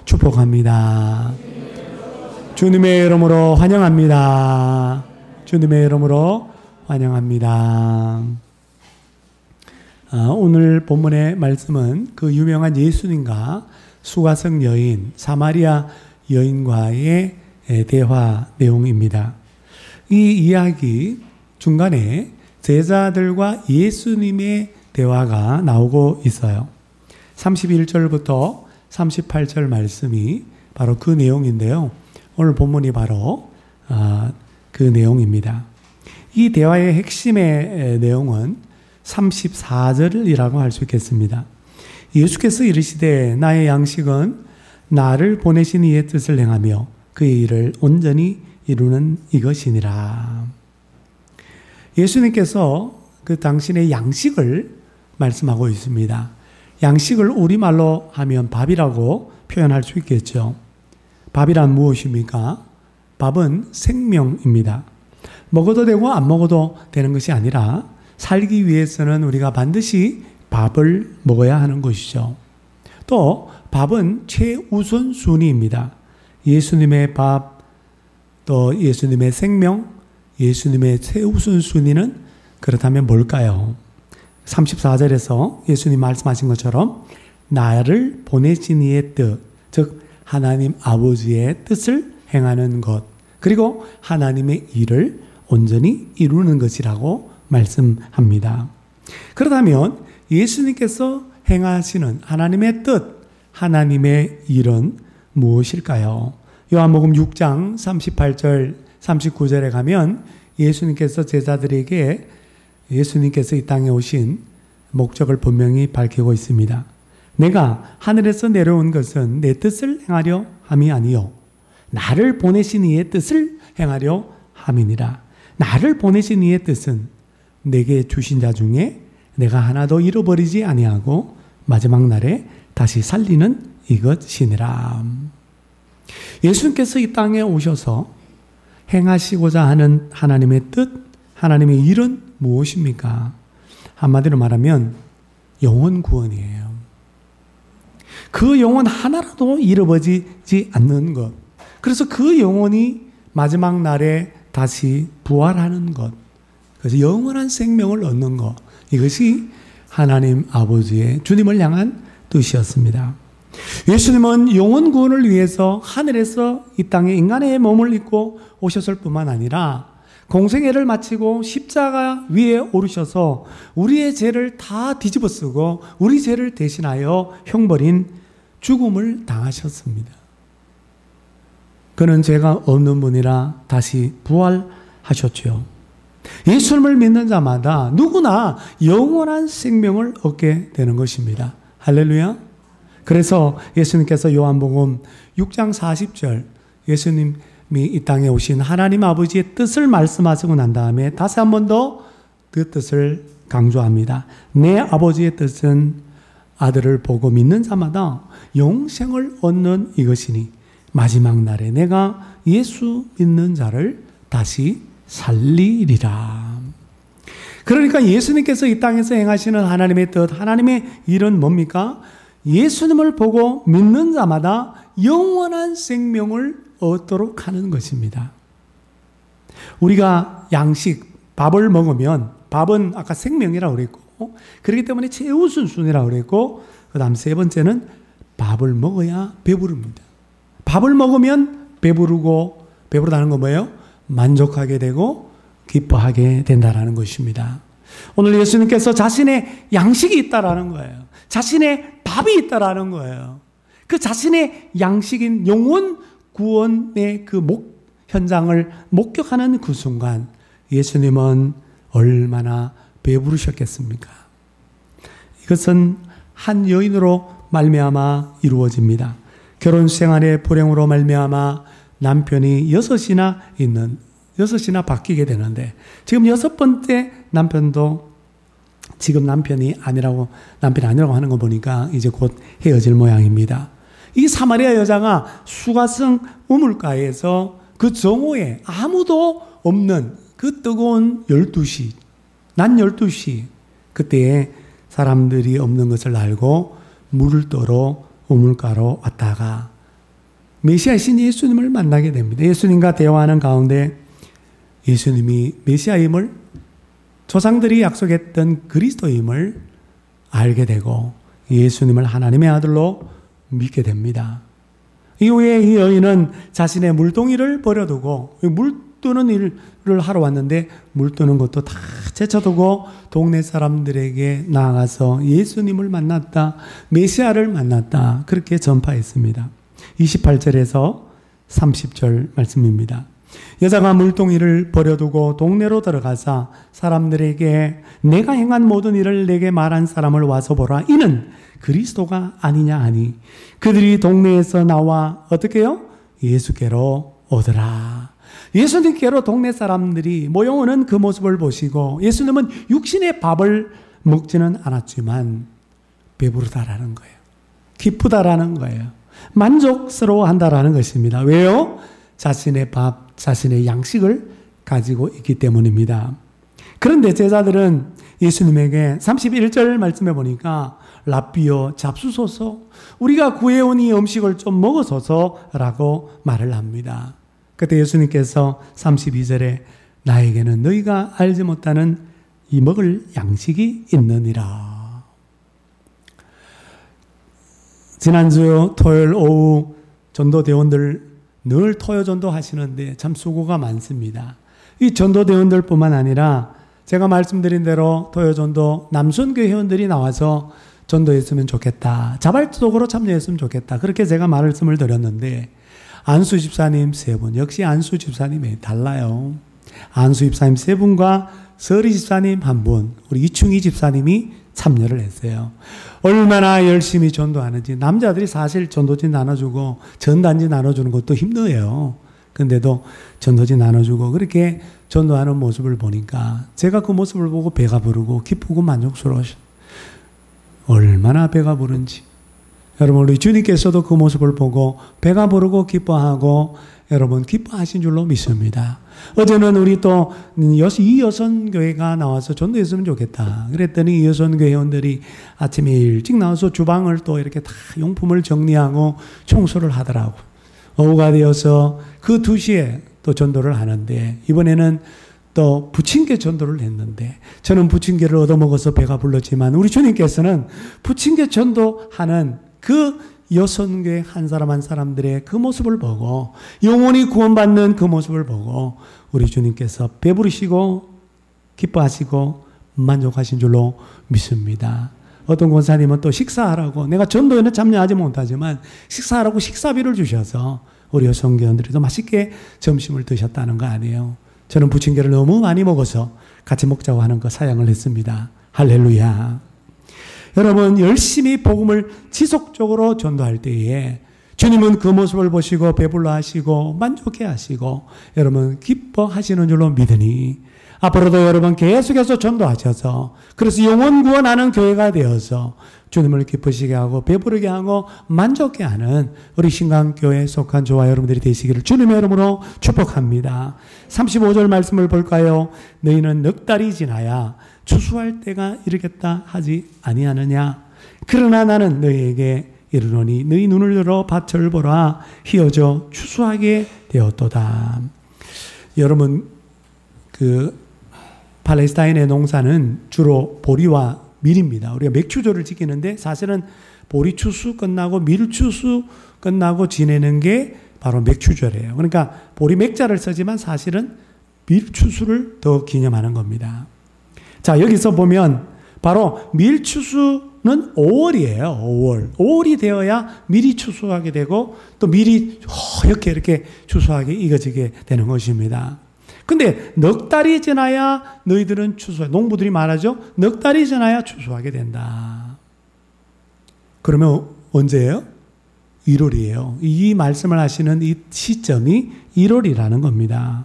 축복합니다. 주님의 이름으로 환영합니다. 주님의 이름으로 환영합니다. 오늘 본문의 말씀은 그 유명한 예수님과 수가성 여인, 사마리아 여인과의 대화 내용입니다. 이 이야기 중간에 제자들과 예수님의 대화가 나오고 있어요. 31절부터 38절 말씀이 바로 그 내용인데요. 오늘 본문이 바로 그 내용입니다. 이 대화의 핵심의 내용은 34절이라고 할 수 있겠습니다. 예수께서 이르시되 나의 양식은 나를 보내신 이의 뜻을 행하며 그의 일을 온전히 이루는 이것이니라. 예수님께서 그 당신의 양식을 말씀하고 있습니다. 양식을 우리말로 하면 밥이라고 표현할 수 있겠죠. 밥이란 무엇입니까? 밥은 생명입니다. 먹어도 되고 안 먹어도 되는 것이 아니라 살기 위해서는 우리가 반드시 밥을 먹어야 하는 것이죠. 또 밥은 최우선순위입니다. 예수님의 밥, 또 예수님의 생명, 예수님의 최우선순위는 그렇다면 뭘까요? 34절에서 예수님 말씀하신 것처럼 나를 보내신 이의 뜻, 즉 하나님 아버지의 뜻을 행하는 것, 그리고 하나님의 일을 온전히 이루는 것이라고 말씀합니다. 그렇다면 예수님께서 행하시는 하나님의 뜻, 하나님의 일은 무엇일까요? 요한복음 6장 38절, 39절에 가면 예수님께서 제자들에게 예수님께서 이 땅에 오신 목적을 분명히 밝히고 있습니다. 내가 하늘에서 내려온 것은 내 뜻을 행하려 함이 아니요 나를 보내신 이의 뜻을 행하려 함이니라. 나를 보내신 이의 뜻은 내게 주신 자 중에 내가 하나도 잃어버리지 아니하고 마지막 날에 다시 살리는 이것이니라. 예수님께서 이 땅에 오셔서 행하시고자 하는 하나님의 뜻, 하나님의 일은 무엇입니까? 한마디로 말하면 영혼 구원이에요. 그 영혼 하나라도 잃어버리지 않는 것. 그래서 그 영혼이 마지막 날에 다시 부활하는 것. 그래서 영원한 생명을 얻는 것. 이것이 하나님 아버지의 주님을 향한 뜻이었습니다. 예수님은 영혼 구원을 위해서 하늘에서 이 땅에 인간의 몸을 입고 오셨을 뿐만 아니라 공생애를 마치고 십자가 위에 오르셔서 우리의 죄를 다 뒤집어 쓰고 우리 죄를 대신하여 형벌인 죽음을 당하셨습니다. 그는 죄가 없는 분이라 다시 부활하셨죠. 예수님을 믿는 자마다 누구나 영원한 생명을 얻게 되는 것입니다. 할렐루야. 그래서 예수님께서 요한복음 6장 40절 예수님이 이 땅에 오신 하나님 아버지의 뜻을 말씀하시고 난 다음에 다시 한 번 더 그 뜻을 강조합니다. 내 아버지의 뜻은 아들을 보고 믿는 자마다 영생을 얻는 이것이니 마지막 날에 내가 예수 믿는 자를 다시 살리리라. 그러니까 예수님께서 이 땅에서 행하시는 하나님의 뜻, 하나님의 일은 뭡니까? 예수님을 보고 믿는 자마다 영원한 생명을 얻도록 하는 것입니다. 우리가 양식, 밥을 먹으면 밥은 아까 생명이라고 그랬고 그렇기 때문에 최우선순위라고 그랬고 그 다음 세 번째는 밥을 먹어야 배부릅니다. 밥을 먹으면 배부르다는 건 뭐예요? 만족하게 되고 기뻐하게 된다라는 것입니다. 오늘 예수님께서 자신의 양식이 있다라는 거예요. 자신의 밥이 있다라는 거예요. 그 자신의 양식인 영혼 구원의 그 현장을 목격하는 그 순간 예수님은 얼마나 배부르셨겠습니까? 이것은 한 여인으로 말미암아 이루어집니다. 결혼 생활의 불행으로 말미암아 남편이 여섯이나 바뀌게 되는데 지금 여섯 번째 남편도 지금 남편이 아니라고 하는 거 보니까 이제 곧 헤어질 모양입니다. 이 사마리아 여자가 수가성 우물가에서 그 정오에 아무도 없는 그 뜨거운 12시, 낮 12시 그때에 사람들이 없는 것을 알고 물을 떠러 우물가로 왔다가 메시아이신 예수님을 만나게 됩니다. 예수님과 대화하는 가운데 예수님이 메시아임을, 조상들이 약속했던 그리스도임을 알게 되고 예수님을 하나님의 아들로 믿게 됩니다. 이후에 이 여인은 자신의 물동이를 버려두고 물 뜨는 일을 하러 왔는데 물 뜨는 것도 다 제쳐두고 동네 사람들에게 나아가서 예수님을 만났다, 메시아를 만났다, 그렇게 전파했습니다. 28절에서 30절 말씀입니다. 여자가 물동이를 버려두고 동네로 들어가서 사람들에게 내가 행한 모든 일을 내게 말한 사람을 와서 보라. 이는 그리스도가 아니냐 하니 그들이 동네에서 나와 어떻게 해요? 예수께로 오더라. 예수님께로 동네 사람들이 모여오는 그 모습을 보시고 예수님은 육신의 밥을 먹지는 않았지만 배부르다라는 거예요. 기쁘다라는 거예요. 만족스러워한다라는 것입니다. 왜요? 자신의 밥, 자신의 양식을 가지고 있기 때문입니다. 그런데 제자들은 예수님에게 31절 말씀해 보니까 랍비여 잡수소서, 우리가 구해온 이 음식을 좀 먹어서서라고 말을 합니다. 그때 예수님께서 32절에 나에게는 너희가 알지 못하는 이 먹을 양식이 있느니라. 지난주 토요일 오후 전도대원들 늘 토요전도 하시는데 참 수고가 많습니다. 이 전도대원들 뿐만 아니라 제가 말씀드린 대로 토요전도 남순교회 회원들이 나와서 전도했으면 좋겠다, 자발적으로 참여했으면 좋겠다, 그렇게 제가 말씀을 드렸는데 안수 집사님 3분, 역시 안수 집사님이 달라요. 안수 집사님 3분과 서리 집사님 1분, 우리 이충희 집사님이 참여를 했어요. 얼마나 열심히 전도하는지. 남자들이 사실 전도지 나눠주고 전단지 나눠주는 것도 힘들어요. 근데도 전도지 나눠주고 그렇게 전도하는 모습을 보니까 제가 그 모습을 보고 배가 부르고 기쁘고 만족스러워서 얼마나 배가 부른지. 여러분, 우리 주님께서도 그 모습을 보고 배가 부르고 기뻐하고 여러분 기뻐하신 줄로 믿습니다. 어제는 우리 또 이 여선교회가 나와서 전도했으면 좋겠다 그랬더니 이 여선교회 회원들이 아침에 일찍 나와서 주방을 또 이렇게 다 용품을 정리하고 청소를 하더라고. 오후가 되어서 그 2시에 또 전도를 하는데 이번에는 또 부침개 전도를 했는데 저는 부침개를 얻어먹어서 배가 불렀지만 우리 주님께서는 부침개 전도하는 그 여선교회 한 사람 한 사람들의 그 모습을 보고 영혼이 구원받는 그 모습을 보고 우리 주님께서 배부르시고 기뻐하시고 만족하신 줄로 믿습니다. 어떤 권사님은 또 식사하라고, 내가 전도에는 참여하지 못하지만 식사하라고 식사비를 주셔서 우리 여성교원들이 더 맛있게 점심을 드셨다는 거 아니에요. 저는 부침개를 너무 많이 먹어서 같이 먹자고 하는 거 사양을 했습니다. 할렐루야. 여러분, 열심히 복음을 지속적으로 전도할 때에 주님은 그 모습을 보시고 배불러 하시고 만족해 하시고 여러분 기뻐하시는 줄로 믿으니 앞으로도 여러분 계속해서 전도하셔서 그래서 영혼 구원하는 교회가 되어서 주님을 기쁘시게 하고 배부르게 하고 만족해 하는 우리 신강교회에 속한 저와 여러분들이 되시기를 주님의 이름으로 축복합니다. 35절 말씀을 볼까요? 너희는 넉 달이 지나야 추수할 때가 이르겠다 하지 아니하느냐. 그러나 나는 너희에게 이르노니 너희 눈을 들어 밭을 보라. 희어져 추수하게 되었도다. 여러분, 팔레스타인의 농사는 주로 보리와 밀입니다. 우리가 맥추조를 지키는데 사실은 보리 추수 끝나고 밀 추수 끝나고 지내는 게 바로 맥추조래요. 그러니까 보리 맥자를 쓰지만 사실은 밀 추수를 더 기념하는 겁니다. 자, 여기서 보면 바로 밀 추수는 5월이에요. 5월이 되어야 밀이 추수하게 되고 또 밀이 허옇게 이렇게 추수하게 익어지게 되는 것입니다. 근데 넉 달이 지나야 너희들은 추수해. 농부들이 말하죠. 넉 달이 지나야 추수하게 된다. 그러면 언제예요? 1월이에요. 이 말씀을 하시는 이 시점이 1월이라는 겁니다.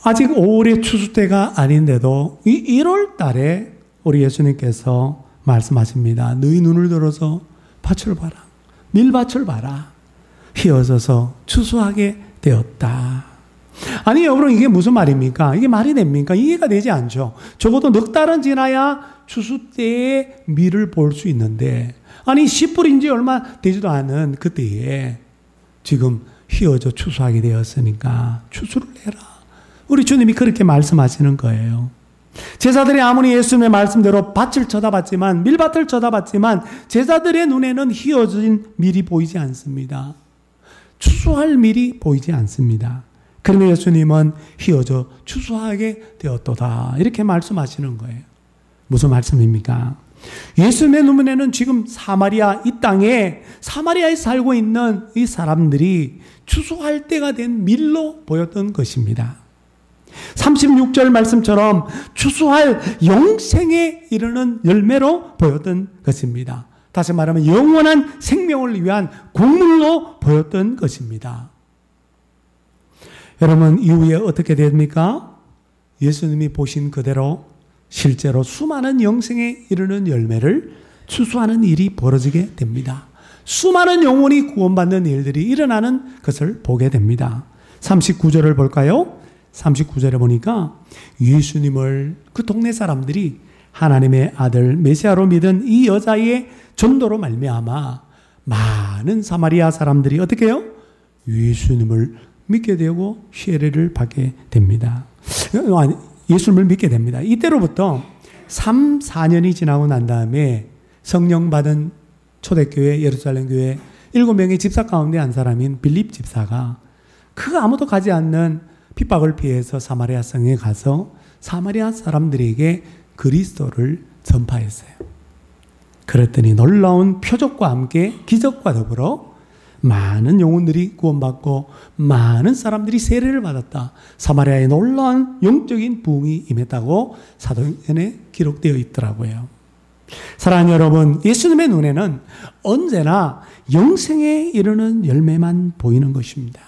아직 5월의 추수 때가 아닌데도 이 1월 달에 우리 예수님께서 말씀하십니다. 너희 눈을 들어서 밭을 봐라. 밀밭을 봐라. 휘어져서 추수하게 되었다. 아니 여러분, 이게 무슨 말입니까? 이게 말이 됩니까? 이해가 되지 않죠. 적어도 넉 달은 지나야 추수 때에 밀을 볼 수 있는데 아니, 씨 뿌린 지 얼마 되지도 않은 그때에 지금 휘어져 추수하게 되었으니까 추수를 해라. 우리 주님이 그렇게 말씀하시는 거예요. 제자들이 아무리 예수님의 말씀대로 밭을 쳐다봤지만, 밀밭을 쳐다봤지만 제자들의 눈에는 휘어진 밀이 보이지 않습니다. 추수할 밀이 보이지 않습니다. 그러면 예수님은 휘어져 추수하게 되었도다, 이렇게 말씀하시는 거예요. 무슨 말씀입니까? 예수님의 눈에는 지금 사마리아, 이 땅에 사마리아에 살고 있는 이 사람들이 추수할 때가 된 밀로 보였던 것입니다. 36절 말씀처럼 추수할 영생에 이르는 열매로 보였던 것입니다. 다시 말하면 영원한 생명을 위한 곡물로 보였던 것입니다. 여러분, 이후에 어떻게 됩니까? 예수님이 보신 그대로 실제로 수많은 영생에 이르는 열매를 추수하는 일이 벌어지게 됩니다. 수많은 영혼이 구원받는 일들이 일어나는 것을 보게 됩니다. 39절을 볼까요? 39절에 보니까 예수님을 그 동네 사람들이 하나님의 아들 메시아로 믿은 이 여자의 전도로 말미암아 많은 사마리아 사람들이 어떻게 해요? 예수님을 믿게 되고 세례를 받게 됩니다. 예수님을 믿게 됩니다. 이때로부터 3, 4년이 지나고 난 다음에 성령 받은 초대교회, 예루살렘 교회 7명의 집사 가운데 한 사람인 빌립 집사가 그 아무도 가지 않는 핍박을 피해서 사마리아 성에 가서 사마리아 사람들에게 그리스도를 전파했어요. 그랬더니 놀라운 표적과 함께 기적과 더불어 많은 영혼들이 구원받고 많은 사람들이 세례를 받았다. 사마리아에 놀라운 영적인 부흥이 임했다고 사도행전에 기록되어 있더라고요. 사랑하는 여러분, 예수님의 눈에는 언제나 영생에 이르는 열매만 보이는 것입니다.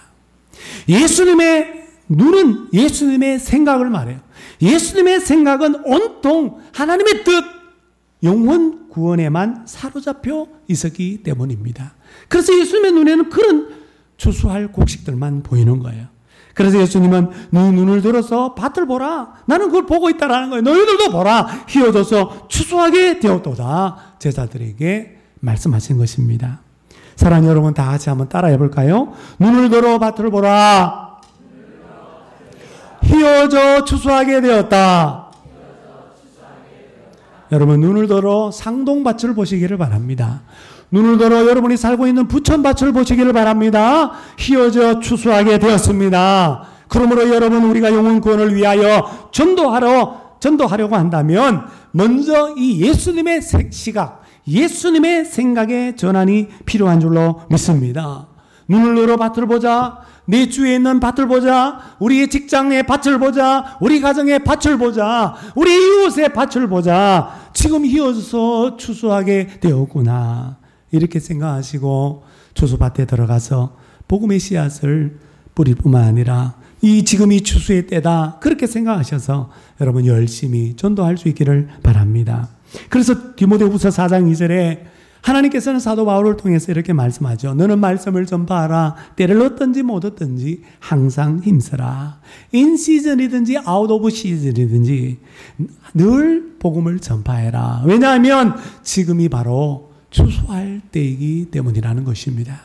예수님의 눈은 예수님의 생각을 말해요. 예수님의 생각은 온통 하나님의 뜻, 영혼 구원에만 사로잡혀 있었기 때문입니다. 그래서 예수님의 눈에는 그런 추수할 곡식들만 보이는 거예요. 그래서 예수님은 네 눈을 들어서 밭을 보라. 나는 그걸 보고 있다라는 거예요. 너희들도 보라. 휘어져서 추수하게 되었도다. 제자들에게 말씀하신 것입니다. 사랑하는 여러분, 다 같이 한번 따라해 볼까요? 눈을 들어 밭을 보라. 휘어져 추수하게 되었다. 여러분, 눈을 들어 상동밭을 보시기를 바랍니다. 눈을 들어 여러분이 살고 있는 부천밭을 보시기를 바랍니다. 휘어져 추수하게 되었습니다. 그러므로 여러분, 우리가 영혼 구원을 위하여 전도하려고 한다면 먼저 이 예수님의 시각, 예수님의 생각의 전환이 필요한 줄로 믿습니다. 눈을 들어 밭을 보자. 내 주위에 있는 밭을 보자. 우리의 직장의 밭을 보자. 우리 가정의 밭을 보자. 우리 이웃의 밭을 보자. 지금 휘어져서 추수하게 되었구나. 이렇게 생각하시고 추수밭에 들어가서 복음의 씨앗을 뿌릴 뿐만 아니라 지금이 추수의 때다. 그렇게 생각하셔서 여러분 열심히 전도할 수 있기를 바랍니다. 그래서 디모데후서 4장 2절에 하나님께서는 사도 바울을 통해서 이렇게 말씀하죠. 너는 말씀을 전파하라. 때를 얻든지 못 얻든지 항상 힘쓰라. 인 시즌이든지 아웃 오브 시즌이든지 늘 복음을 전파해라. 왜냐하면 지금이 바로 추수할 때이기 때문이라는 것입니다.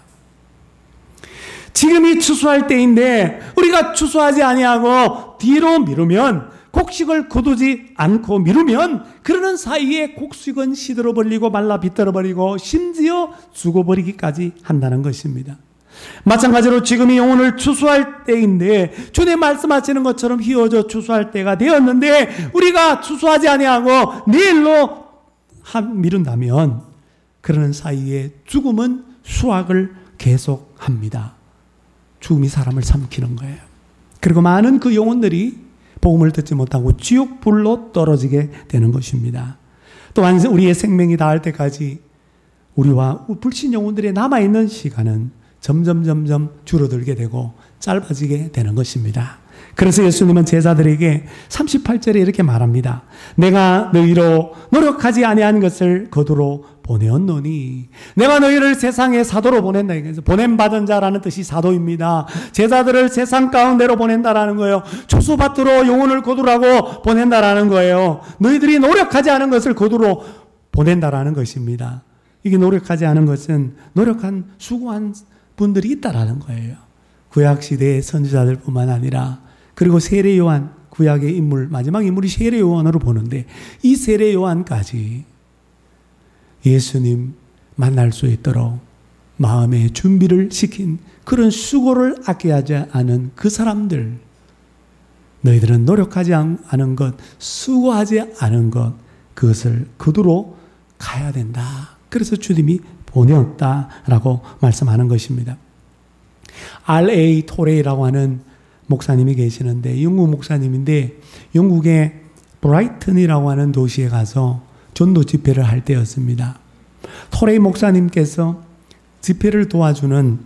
지금이 추수할 때인데 우리가 추수하지 아니하고 뒤로 미루면, 곡식을 거두지 않고 미루면 그러는 사이에 곡식은 시들어 버리고 말라 비틀어 버리고 심지어 죽어버리기까지 한다는 것입니다. 마찬가지로 지금이 영혼을 추수할 때인데 주님 말씀하시는 것처럼 휘어져 추수할 때가 되었는데 우리가 추수하지 아니하고 내일로 미룬다면 그러는 사이에 죽음은 수확을 계속합니다. 죽음이 사람을 삼키는 거예요. 그리고 많은 그 영혼들이 복음을 듣지 못하고 지옥 불로 떨어지게 되는 것입니다. 또한 우리의 생명이 닿을 때까지 우리와 불신 영혼들이 남아있는 시간은 점점 줄어들게 되고 짧아지게 되는 것입니다. 그래서 예수님은 제자들에게 38절에 이렇게 말합니다. 내가 너희로 노력하지 아니한 것을 거두로 보내었노니 내가 너희를 세상에 사도로 보낸다. 보냄받은 자라는 뜻이 사도입니다. 제자들을 세상 가운데로 보낸다라는 거예요. 추수밭으로 영혼을 거두라고 보낸다라는 거예요. 너희들이 노력하지 않은 것을 거두로 보낸다라는 것입니다. 이게 노력하지 않은 것은 노력한 수고한 분들이 있다라는 거예요. 구약 시대의 선지자들뿐만 아니라 그리고 세례 요한 구약의 인물 마지막 인물이 세례 요한으로 보는데 이 세례 요한까지 예수님 만날 수 있도록 마음의 준비를 시킨 그런 수고를 아껴하지 않은 그 사람들 너희들은 노력하지 않은 것 수고하지 않은 것 그것을 거두러 가야 된다. 그래서 주님이 보내었다라고 말씀하는 것입니다. R.A. 토레이라고 하는 목사님이 계시는데 영국 목사님인데 영국의 브라이튼이라고 하는 도시에 가서 전도 집회를 할 때였습니다. 토레이 목사님께서 집회를 도와주는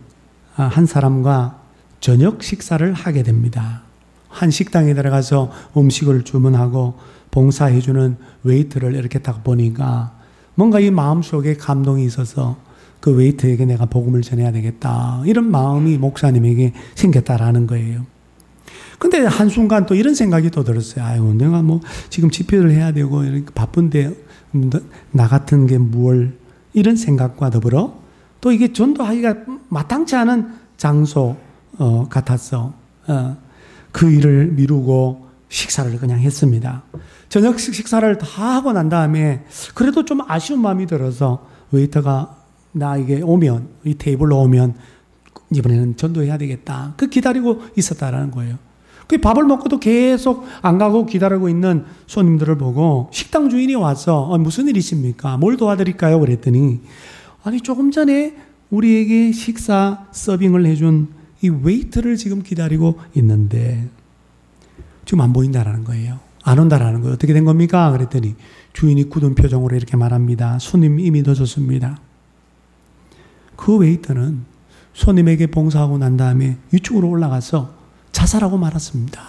한 사람과 저녁 식사를 하게 됩니다. 한 식당에 들어가서 음식을 주문하고 봉사해주는 웨이터를 이렇게 딱 보니까 뭔가 이 마음속에 감동이 있어서 그 웨이터에게 내가 복음을 전해야 되겠다. 이런 마음이 목사님에게 생겼다라는 거예요. 근데 한순간 또 이런 생각이 또 들었어요. 아유, 내가 뭐 지금 집회를 해야 되고 이렇게 바쁜데 나 같은 게 뭘 이런 생각과 더불어 또 이게 전도하기가 마땅치 않은 장소 같았어. 그 일을 미루고 식사를 그냥 했습니다. 저녁 식사를 다 하고 난 다음에 그래도 좀 아쉬운 마음이 들어서 웨이터가 나에게 오면 이 테이블로 오면 이번에는 전도해야 되겠다. 그 기다리고 있었다라는 거예요. 그 밥을 먹고도 계속 안 가고 기다리고 있는 손님들을 보고 식당 주인이 와서 무슨 일이십니까? 뭘 도와드릴까요? 그랬더니 아니 조금 전에 우리에게 식사 서빙을 해준 이 웨이터를 지금 기다리고 있는데 지금 안 보인다라는 거예요. 안 온다라는 거예요. 어떻게 된 겁니까? 그랬더니 주인이 굳은 표정으로 이렇게 말합니다. 손님 이미 늦었습니다. 그 웨이터는 손님에게 봉사하고 난 다음에 위쪽으로 올라가서 자살하고 말았습니다.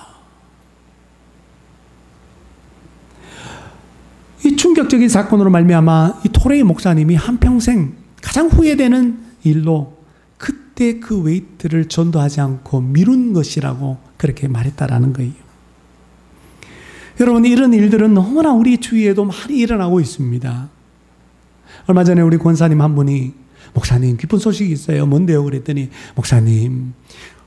이 충격적인 사건으로 말미암아 이 토레이 목사님이 한평생 가장 후회되는 일로 그때 그 웨이트를 전도하지 않고 미룬 것이라고 그렇게 말했다라는 거예요. 여러분 이런 일들은 너무나 우리 주위에도 많이 일어나고 있습니다. 얼마 전에 우리 권사님 한 분이 목사님 기쁜 소식이 있어요. 뭔데요? 그랬더니 목사님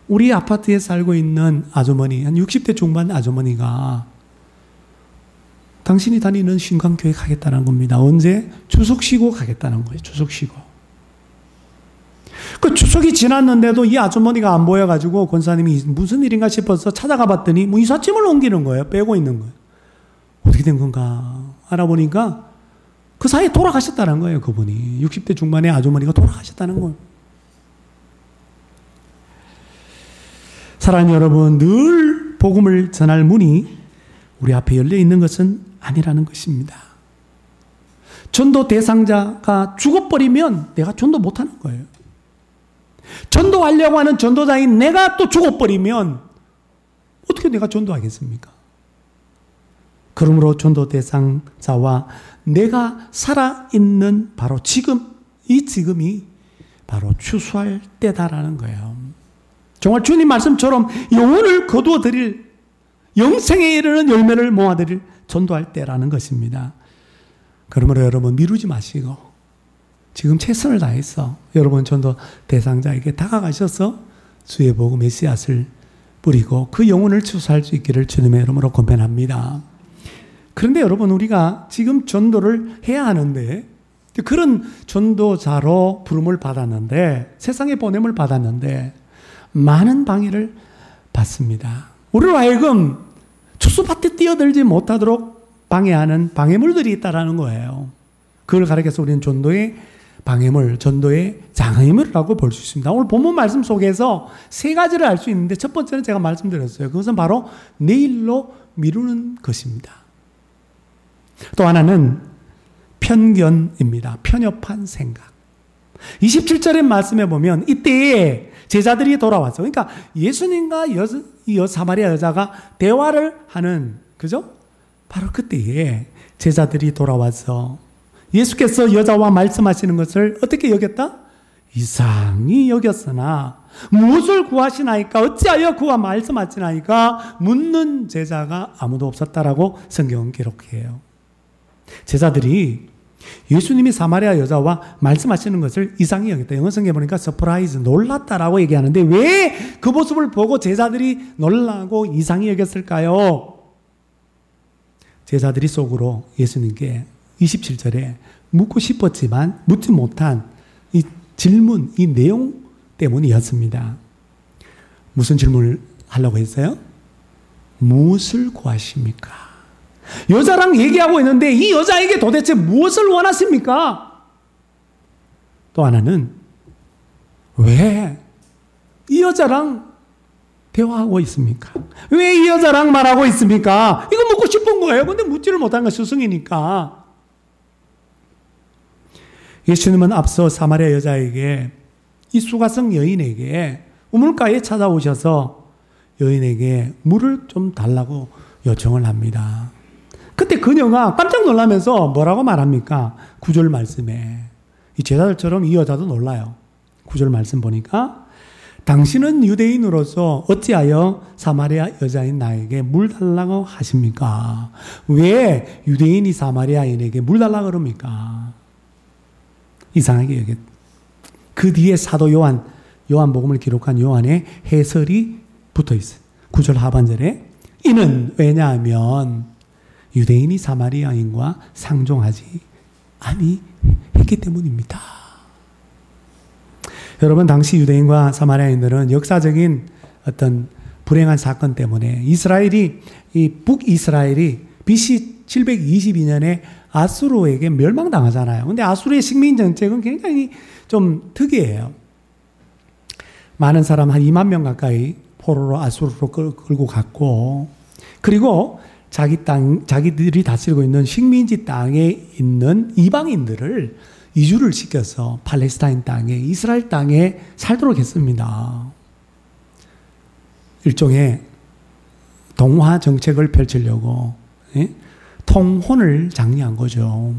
우리 아파트에 살고 있는 아주머니 한 60대 중반 아주머니가 당신이 다니는 신강교회 가겠다는 겁니다. 언제? 추석 쉬고 가겠다는 거예요. 추석 쉬고. 그 추석이 지났는데도 이 아주머니가 안 보여가지고 권사님이 무슨 일인가 싶어서 찾아가 봤더니 뭐 이삿짐을 옮기는 거예요. 빼고 있는 거예요. 어떻게 된 건가 알아보니까 그 사이에 돌아가셨다는 거예요. 그분이 60대 중반의 아주머니가 돌아가셨다는 거예요. 사랑하는 여러분, 늘 복음을 전할 문이 우리 앞에 열려 있는 것은 아니라는 것입니다. 전도 대상자가 죽어버리면 내가 전도 못하는 거예요. 전도하려고 하는 전도자인 내가 또 죽어버리면 어떻게 내가 전도하겠습니까? 그러므로 전도 대상자와 내가 살아있는 바로 지금, 이 지금이 바로 추수할 때다라는 거예요. 정말 주님 말씀처럼 영혼을 거두어 드릴 영생에 이르는 열매를 모아드릴 전도할 때라는 것입니다. 그러므로 여러분 미루지 마시고 지금 최선을 다해서 여러분 전도 대상자에게 다가가셔서 주의 복음의 씨앗을 뿌리고 그 영혼을 추수할 수 있기를 주님의 이름으로 권면합니다. 그런데 여러분 우리가 지금 전도를 해야 하는데 그런 전도자로 부름을 받았는데 세상에 보냄을 받았는데 많은 방해를 받습니다. 우리로 하여금 추수밭에 뛰어들지 못하도록 방해하는 방해물들이 있다라는 거예요. 그걸 가리켜서 우리는 전도의 방해물, 전도의 장애물이라고 볼 수 있습니다. 오늘 본문 말씀 속에서 세 가지를 알 수 있는데 첫 번째는 제가 말씀드렸어요. 그것은 바로 내일로 미루는 것입니다. 또 하나는 편견입니다. 편협한 생각. 27절의 말씀에 보면 이때에 제자들이 돌아왔어. 그러니까 예수님과 이 사마리아 여자가 대화를 하는, 그죠? 바로 그때에 제자들이 돌아와서 예수께서 여자와 말씀하시는 것을 어떻게 여겼다? 이상히 여겼으나 무엇을 구하시나이까? 어찌하여 그와 말씀하시나이까? 묻는 제자가 아무도 없었다라고 성경은 기록해요. 제자들이 예수님이 사마리아 여자와 말씀하시는 것을 이상히 여겼다. 영어 성경에 보니까 서프라이즈, 놀랐다라고 얘기하는데 왜 그 모습을 보고 제자들이 놀라고 이상히 여겼을까요? 제자들이 속으로 예수님께 27절에 묻고 싶었지만 묻지 못한 이 질문, 이 내용 때문이었습니다. 무슨 질문을 하려고 했어요? 무엇을 구하십니까? 여자랑 얘기하고 있는데 이 여자에게 도대체 무엇을 원하십니까? 또 하나는 왜 이 여자랑 대화하고 있습니까? 왜 이 여자랑 말하고 있습니까? 이거 묻고 싶은 거예요. 근데 묻지를 못한 건 스승이니까. 예수님은 앞서 사마리아 여자에게 이 수가성 여인에게 우물가에 찾아오셔서 여인에게 물을 좀 달라고 요청을 합니다. 그때 그녀가 깜짝 놀라면서 뭐라고 말합니까? 9절 말씀에. 이 제자들처럼 이 여자도 놀라요. 9절 말씀 보니까 당신은 유대인으로서 어찌하여 사마리아 여자인 나에게 물 달라고 하십니까? 왜 유대인이 사마리아인에게 물 달라고 그럽니까? 이상하게 여겼. 그 뒤에 사도 요한복음을 기록한 요한의 해설이 붙어 있어요. 9절 하반절에 이는 왜냐하면 유대인이 사마리아인과 상종하지 아니했기 때문입니다. 여러분, 당시 유대인과 사마리아인들은 역사적인 어떤 불행한 사건 때문에 이 북이스라엘이 BC 722년에 아수르에게 멸망당하잖아요. 근데 아수르의 식민 정책은 굉장히 좀 특이해요. 많은 사람 한 2만 명 가까이 포로로 아수르로 끌고 갔고, 그리고 자기들이 다스리고 있는 식민지 땅에 있는 이방인들을 이주를 시켜서 팔레스타인 땅에, 이스라엘 땅에 살도록 했습니다. 일종의 동화 정책을 펼치려고 통혼을 장려한 거죠.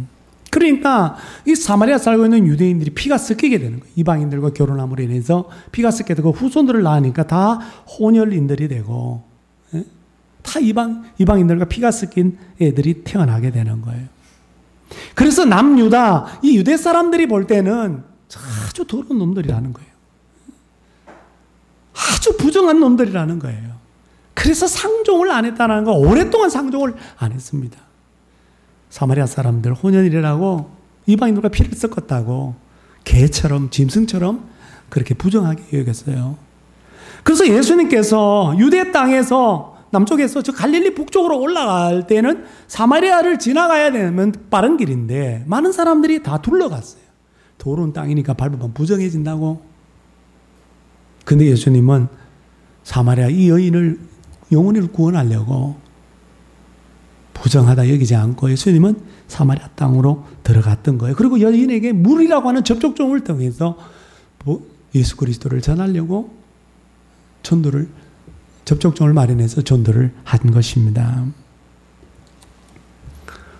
그러니까 이 사마리아 살고 있는 유대인들이 피가 섞이게 되는 거예요. 이방인들과 결혼함으로 인해서 피가 섞게 되고 후손들을 낳으니까 다 혼혈인들이 되고 다 이방인들과 피가 섞인 애들이 태어나게 되는 거예요. 그래서 남유다, 이 유대 사람들이 볼 때는 아주 더러운 놈들이라는 거예요. 아주 부정한 놈들이라는 거예요. 그래서 상종을 안 했다는 거, 오랫동안 상종을 안 했습니다. 사마리아 사람들 혼혈이라고 이방인들과 피를 섞었다고 개처럼 짐승처럼 그렇게 부정하게 여겼어요. 그래서 예수님께서 유대 땅에서 남쪽에서 저 갈릴리 북쪽으로 올라갈 때는 사마리아를 지나가야 되면 빠른 길인데 많은 사람들이 다 둘러갔어요. 더러운 땅이니까 밟으면 부정해진다고. 근데 예수님은 사마리아 이 여인을 영혼을 구원하려고 부정하다 여기지 않고 예수님은 사마리아 땅으로 들어갔던 거예요. 그리고 여인에게 물이라고 하는 접촉점을 통해서 예수 그리스도를 전하려고 접촉점을 마련해서 전도를 한 것입니다.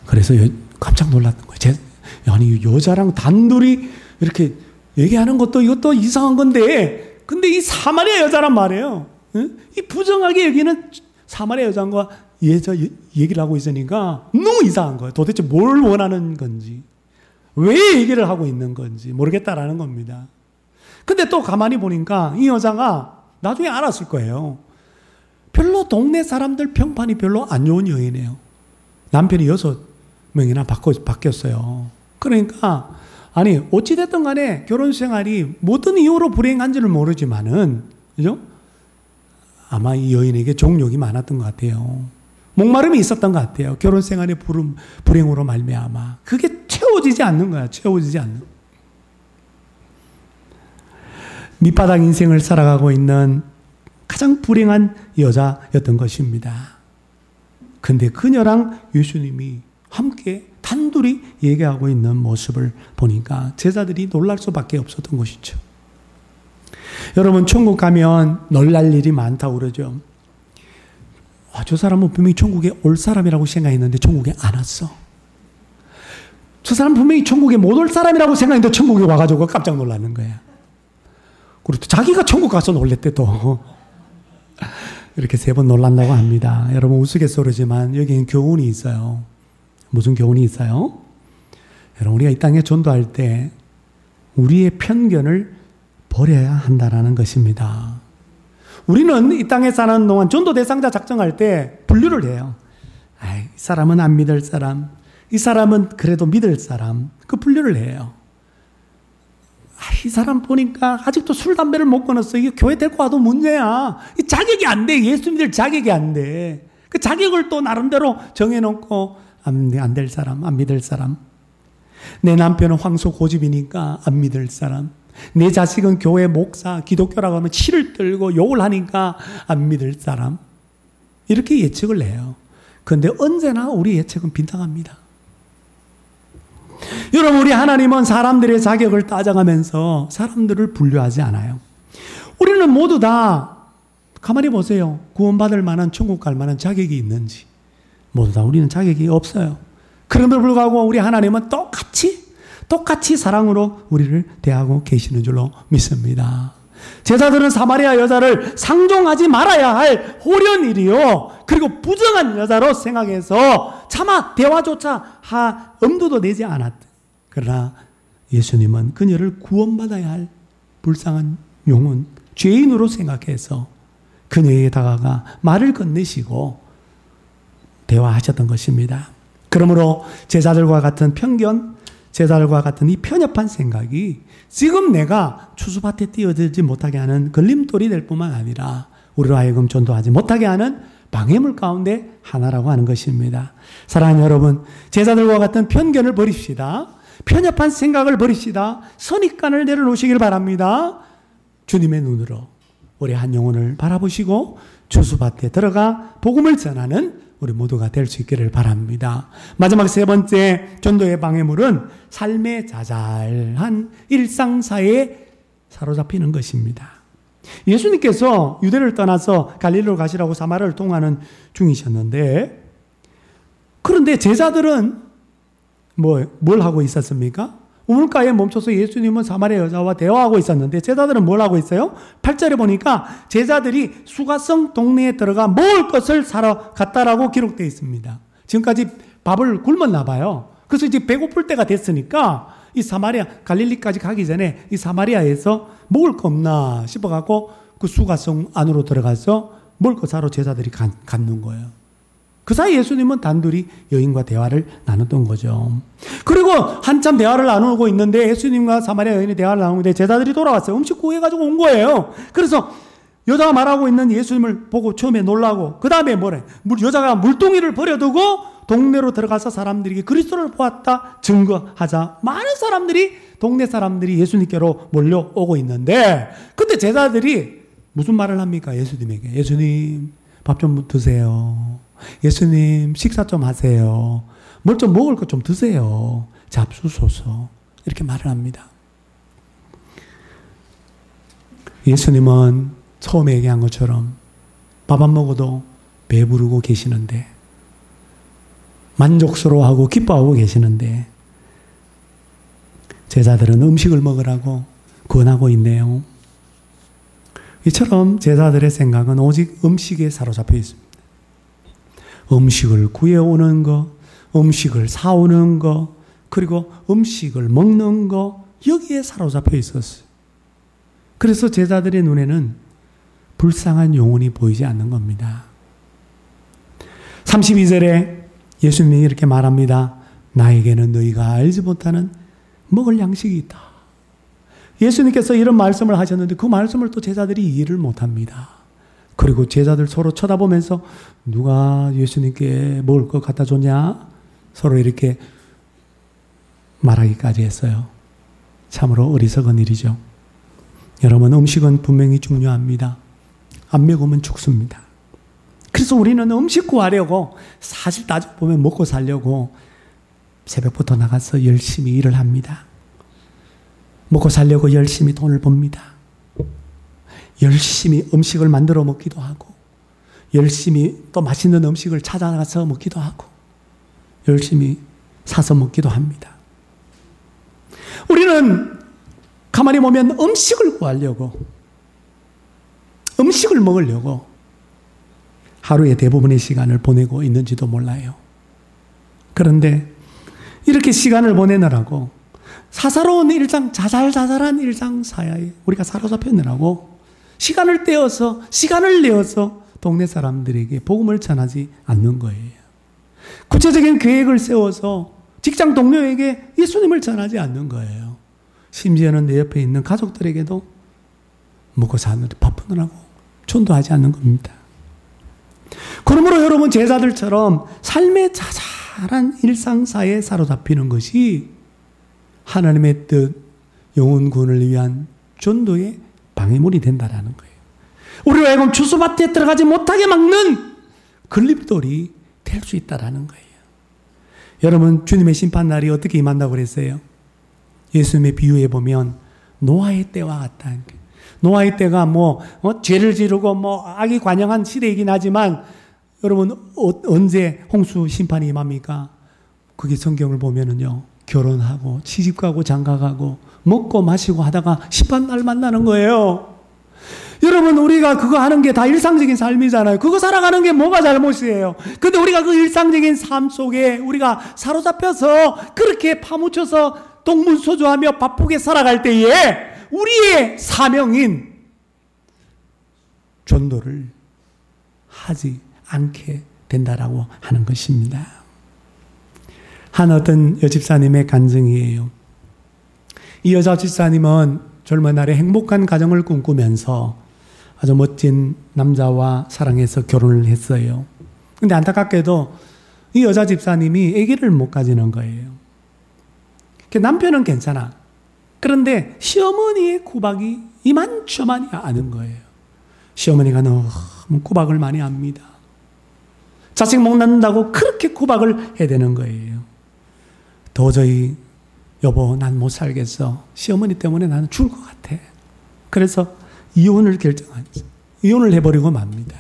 그래서 깜짝 놀랐던 거예요. 아니, 여자랑 단둘이 이렇게 얘기하는 것도 이것도 이상한 건데, 근데 이 사마리아 여자란 말이에요. 이 부정하게 여기는 사마리아 여자과 얘기를 하고 있으니까 너무 이상한 거예요. 도대체 뭘 원하는 건지, 왜 얘기를 하고 있는 건지 모르겠다라는 겁니다. 근데 또 가만히 보니까 이 여자가 나중에 알았을 거예요. 별로 동네 사람들 평판이 별로 안 좋은 여인이에요. 남편이 6명이나 바뀌었어요. 그러니까 아니 어찌됐든 간에 결혼 생활이 어떤 이유로 불행한지를 모르지만은, 그죠? 아마 이 여인에게 종욕이 많았던 것 같아요. 목마름이 있었던 것 같아요. 결혼 생활의 불행으로 말미암아 그게 채워지지 않는 거야. 채워지지 않는. 밑바닥 인생을 살아가고 있는 가장 불행한 여자였던 것입니다. 근데 그녀랑 예수님이 함께 단둘이 얘기하고 있는 모습을 보니까 제자들이 놀랄 수밖에 없었던 것이죠. 여러분, 천국 가면 놀랄 일이 많다고 그러죠. 저 사람은 분명히 천국에 올 사람이라고 생각했는데 천국에 안 왔어. 저 사람 분명히 천국에 못 올 사람이라고 생각했는데 천국에 와가지고 깜짝 놀라는 거야. 그리고 또 자기가 천국 가서 놀랬대 또. 이렇게 3번 놀란다고 합니다. 여러분, 우스갯소리지만 여기엔 교훈이 있어요. 무슨 교훈이 있어요? 여러분, 우리가 이 땅에 전도할 때 우리의 편견을 버려야 한다는 것입니다. 우리는 이 땅에 사는 동안 전도 대상자 작정할 때 분류를 해요. 이 사람은 안 믿을 사람, 이 사람은 그래도 믿을 사람, 그 분류를 해요. 이 사람 보니까 아직도 술, 담배를 못 끊었어. 이게 교회 데리고 와도 문제야. 이 자격이 안 돼. 예수 믿을 자격이 안 돼. 그 자격을 또 나름대로 정해놓고 안 될 사람, 안 믿을 사람. 내 남편은 황소 고집이니까 안 믿을 사람. 내 자식은 교회 목사, 기독교라고 하면 치를 들고 욕을 하니까 안 믿을 사람. 이렇게 예측을 해요. 그런데 언제나 우리 예측은 빗나갑니다. 여러분, 우리 하나님은 사람들의 자격을 따져가면서 사람들을 분류하지 않아요. 우리는 모두 다 가만히 보세요. 구원받을 만한, 천국 갈 만한 자격이 있는지. 모두 다 우리는 자격이 없어요. 그럼에도 불구하고 우리 하나님은 똑같이 사랑으로 우리를 대하고 계시는 줄로 믿습니다. 제자들은 사마리아 여자를 상종하지 말아야 할 호련일이요, 그리고 부정한 여자로 생각해서 차마 대화조차 엄두도 내지 않았다. 그러나 예수님은 그녀를 구원받아야 할 불쌍한 영혼, 죄인으로 생각해서 그녀에게 다가가 말을 건네시고 대화하셨던 것입니다. 그러므로 제자들과 같은 편견, 제자들과 같은 이 편협한 생각이 지금 내가 추수밭에 뛰어들지 못하게 하는 걸림돌이 될 뿐만 아니라 우리로 하여금 전도하지 못하게 하는 방해물 가운데 하나라고 하는 것입니다. 사랑하는 여러분, 제자들과 같은 편견을 버립시다. 편협한 생각을 버립시다. 선입관을 내려놓으시길 바랍니다. 주님의 눈으로 우리 한 영혼을 바라보시고 추수밭에 들어가 복음을 전하는 우리 모두가 될 수 있기를 바랍니다. 마지막 세 번째 전도의 방해물은 삶의 자잘한 일상사에 사로잡히는 것입니다. 예수님께서 유대를 떠나서 갈릴리로 가시라고 사마리아를 통하는 중이셨는데, 그런데 제자들은 뭘 하고 있었습니까? 우물가에 멈춰서 예수님은 사마리아 여자와 대화하고 있었는데 제자들은 뭘 하고 있어요? 8절에 보니까 제자들이 수가성 동네에 들어가 먹을 것을 사러 갔다라고 기록되어 있습니다. 지금까지 밥을 굶었나 봐요. 그래서 이제 배고플 때가 됐으니까 이 사마리아, 갈릴리까지 가기 전에 이 사마리아에서 먹을 거 없나 싶어갖고 그 수가성 안으로 들어가서 먹을 거 사러 제자들이 갔는 거예요. 그 사이 예수님은 단둘이 여인과 대화를 나눴던 거죠. 그리고 한참 대화를 나누고 있는데 예수님과 사마리아 여인이 대화를 나누는데 제자들이 돌아왔어요. 음식 구해가지고 온 거예요. 그래서 여자가 말하고 있는 예수님을 보고 처음에 놀라고, 그 다음에 뭐래? 여자가 물동이를 버려두고 동네로 들어가서 사람들에게 그리스도를 보았다 증거하자 많은 사람들이, 동네 사람들이 예수님께로 몰려오고 있는데, 그때 제자들이 무슨 말을 합니까? 예수님에게. 예수님, 밥 좀 드세요. 예수님, 식사 좀 하세요. 뭘 좀 먹을 것 좀 드세요. 잡수소서. 이렇게 말을 합니다. 예수님은 처음에 얘기한 것처럼 밥 안 먹어도 배부르고 계시는데, 만족스러워하고 기뻐하고 계시는데, 제자들은 음식을 먹으라고 권하고 있네요. 이처럼 제자들의 생각은 오직 음식에 사로잡혀 있습니다. 음식을 구해오는 것, 음식을 사오는 것, 그리고 음식을 먹는 것, 여기에 사로잡혀 있었어요. 그래서 제자들의 눈에는 불쌍한 영혼이 보이지 않는 겁니다. 32절에 예수님이 이렇게 말합니다. 나에게는 너희가 알지 못하는 먹을 양식이 있다. 예수님께서 이런 말씀을 하셨는데 그 말씀을 또 제자들이 이해를 못합니다. 그리고 제자들 서로 쳐다보면서 누가 예수님께 먹을 것 갖다 줬냐? 서로 이렇게 말하기까지 했어요. 참으로 어리석은 일이죠. 여러분, 음식은 분명히 중요합니다. 안 먹으면 죽습니다. 그래서 우리는 음식 구하려고, 사실 따져보면 먹고 살려고 새벽부터 나가서 열심히 일을 합니다. 먹고 살려고 열심히 돈을 법니다. 열심히 음식을 만들어 먹기도 하고, 열심히 또 맛있는 음식을 찾아가서 먹기도 하고, 열심히 사서 먹기도 합니다. 우리는 가만히 보면 음식을 구하려고, 음식을 먹으려고 하루의 대부분의 시간을 보내고 있는지도 몰라요. 그런데 이렇게 시간을 보내느라고 사사로운 일상, 자잘자잘한 일상 사야에 우리가 사로잡혔느라고 시간을 내어서 동네 사람들에게 복음을 전하지 않는 거예요. 구체적인 계획을 세워서 직장 동료에게 예수님을 전하지 않는 거예요. 심지어는 내 옆에 있는 가족들에게도 먹고 사느라 바쁘느라고 전도하지 않는 겁니다. 그러므로 여러분 제자들처럼 삶의 자잘한 일상사에 사로잡히는 것이 하나님의 뜻, 영혼구원을 위한 전도의 방해물이 된다는 거예요. 우리로 하여금 주소밭에 들어가지 못하게 막는 걸림돌이 될 수 있다는 거예요. 여러분 주님의 심판날이 어떻게 임한다고 그랬어요? 예수님의 비유에 보면 노아의 때와 같다. 노아의 때가 죄를 지르고 악이 관영한 시대이긴 하지만 여러분 언제 홍수 심판이 임합니까? 그게 성경을 보면은요. 결혼하고 시집가고 장가가고 먹고 마시고 하다가 심판날 만나는 거예요. 여러분 우리가 그거 하는 게 다 일상적인 삶이잖아요. 그거 살아가는 게 뭐가 잘못이에요. 근데 우리가 그 일상적인 삶 속에 우리가 사로잡혀서 그렇게 파묻혀서 동문서주하며 바쁘게 살아갈 때에 우리의 사명인 전도를 하지 않게 된다라고 하는 것입니다. 한 어떤 여집사님의 간증이에요. 이 여자 집사님은 젊은 날에 행복한 가정을 꿈꾸면서 아주 멋진 남자와 사랑해서 결혼을 했어요. 근데 안타깝게도 이 여자 집사님이 아기를 못 가지는 거예요. 남편은 괜찮아. 그런데 시어머니의 구박이 이만저만이 않은 거예요. 시어머니가 너무 구박을 많이 합니다. 자식 못 낳는다고 그렇게 구박을 해대는 거예요. 도저히 여보 난 못 살겠어. 시어머니 때문에 나는 죽을 것 같아. 그래서 이혼을 해버리고 맙니다.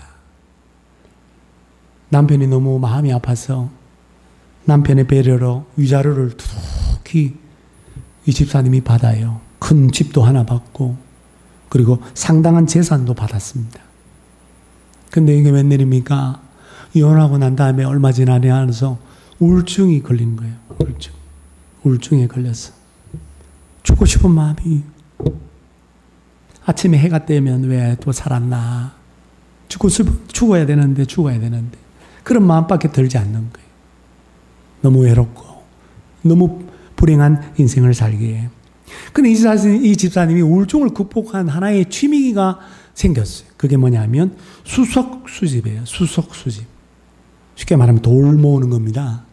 남편이 너무 마음이 아파서 남편의 배려로 위자료를 두둑히 이 집사님이 받아요. 큰 집도 하나 받고 그리고 상당한 재산도 받았습니다. 근데 이게 웬일입니까? 이혼하고 난 다음에 얼마 지나냐 하면서 우울증이 걸린 거예요. 우울증에 걸렸어. 죽고 싶은 마음이. 아침에 해가 뜨면 왜 또 살았나. 죽어야 되는데. 그런 마음밖에 들지 않는 거예요. 너무 외롭고 너무 불행한 인생을 살기에. 근데 이 집사님이 우울증을 극복한 하나의 취미가 생겼어요. 그게 뭐냐면 수석수집이에요. 수석수집. 쉽게 말하면 돌 모으는 겁니다.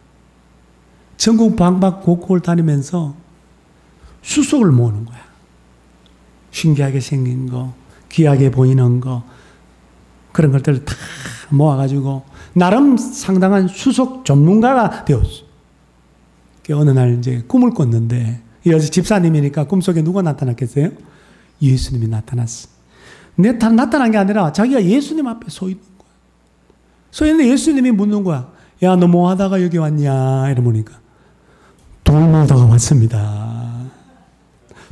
전국 방방곡곡을 다니면서 수석을 모으는 거야. 신기하게 생긴 거, 귀하게 보이는 거, 그런 것들을 다 모아가지고 나름 상당한 수석 전문가가 되었어. 어느 날 이제 꿈을 꿨는데, 여자 집사님이니까 꿈속에 누가 나타났겠어요? 예수님이 나타났어. 나타난 게 아니라 자기가 예수님 앞에 서 있는 거야. 서 있는데 예수님이 묻는 거야. 야, 너 뭐 하다가 여기 왔냐? 이러니까 돌 모으다가 왔습니다.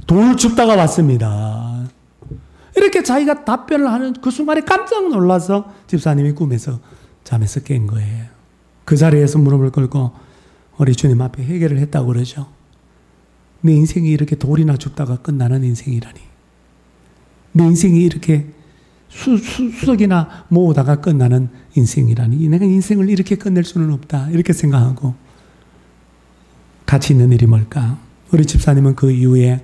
돌 줍다가 왔습니다. 이렇게 자기가 답변을 하는 그 순간에 깜짝 놀라서 집사님이 꿈에서 잠에서 깬 거예요. 그 자리에서 무릎을 꿇고 우리 주님 앞에 회개를 했다고 그러죠. 내 인생이 이렇게 돌이나 줍다가 끝나는 인생이라니. 내 인생이 이렇게 수석이나 모으다가 끝나는 인생이라니. 내가 인생을 이렇게 끝낼 수는 없다. 이렇게 생각하고 가치 있는 일이 뭘까? 우리 집사님은 그 이후에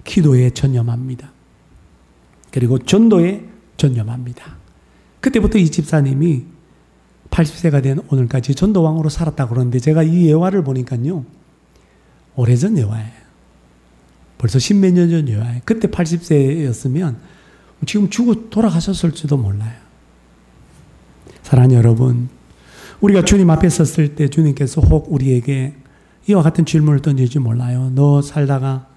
기도에 전념합니다. 그리고 전도에 전념합니다. 그때부터 이 집사님이 80세가 된 오늘까지 전도왕으로 살았다고 그러는데 제가 이 예화를 보니까요. 오래전 예화예요. 벌써 십몇 년 전 예화예요. 그때 80세였으면 지금 죽어 돌아가셨을지도 몰라요. 사랑하는 여러분, 우리가 주님 앞에 섰을 때 주님께서 혹 우리에게 이와 같은 질문을 던질지 몰라요. 너 살다가,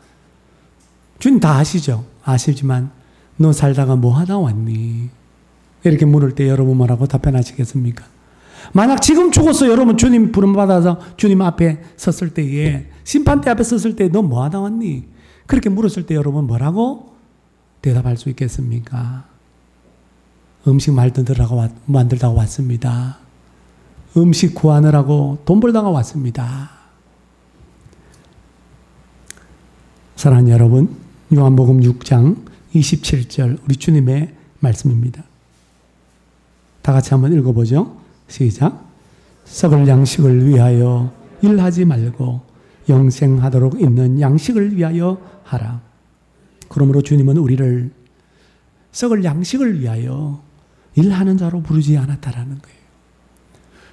주님 다 아시죠? 아시지만 너 살다가 뭐 하다 왔니? 이렇게 물을 때 여러분 뭐라고 답변하시겠습니까? 만약 지금 죽어서 여러분 주님 부름받아서 주님 앞에 섰을 때에, 심판대 앞에 섰을 때 너 뭐 하다 왔니? 그렇게 물었을 때 여러분 뭐라고 대답할 수 있겠습니까? 음식 만들다가 왔습니다. 음식 구하느라고 돈 벌다가 왔습니다. 사랑하는 여러분, 요한복음 6장 27절 우리 주님의 말씀입니다. 다 같이 한번 읽어보죠. 시작. 썩을 양식을 위하여 일하지 말고 영생하도록 있는 양식을 위하여 하라. 그러므로 주님은 우리를 썩을 양식을 위하여 일하는 자로 부르지 않았다라는 거예요.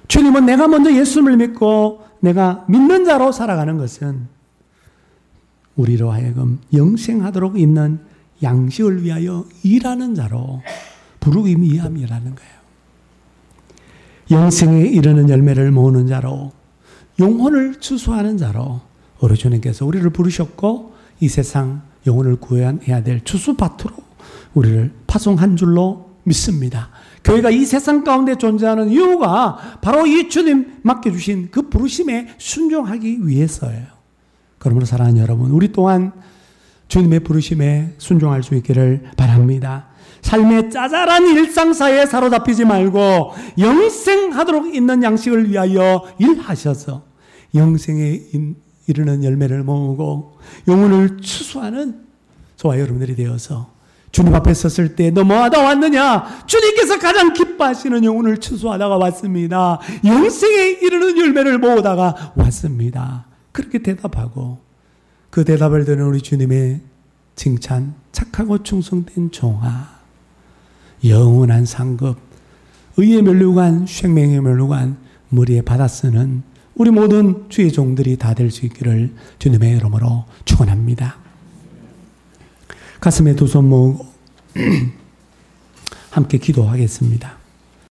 주님은 내가 먼저 예수님을 믿고 내가 믿는 자로 살아가는 것은 우리로 하여금 영생하도록 있는 양식을 위하여 일하는 자로 부르기 위함이라는 거예요. 영생에 이르는 열매를 모으는 자로, 영혼을 추수하는 자로 우리 주님께서 우리를 부르셨고 이 세상 영혼을 구해야 될 추수밭으로 우리를 파송한 줄로 믿습니다. 교회가 이 세상 가운데 존재하는 이유가 바로 이 주님 맡겨주신 그 부르심에 순종하기 위해서예요. 그러므로 사랑하는 여러분, 우리 또한 주님의 부르심에 순종할 수 있기를 바랍니다. 삶의 짜잘한 일상사에 사로잡히지 말고 영생하도록 있는 양식을 위하여 일하셔서 영생에 이르는 열매를 모으고 영혼을 추수하는 저와 여러분들이 되어서 주님 앞에 섰을 때 너 뭐하다 왔느냐? 주님께서 가장 기뻐하시는 영혼을 추수하다가 왔습니다. 영생에 이르는 열매를 모으다가 왔습니다. 그렇게 대답하고 그 대답을 듣는 우리 주님의 칭찬, 착하고 충성된 종아, 영원한 상급, 의의 면류관, 생명의 면류관, 머리에 받아 쓰는 우리 모든 주의 종들이 다 될 수 있기를 주님의 이름으로 축원합니다. 가슴에 두 손 모으고 함께 기도하겠습니다.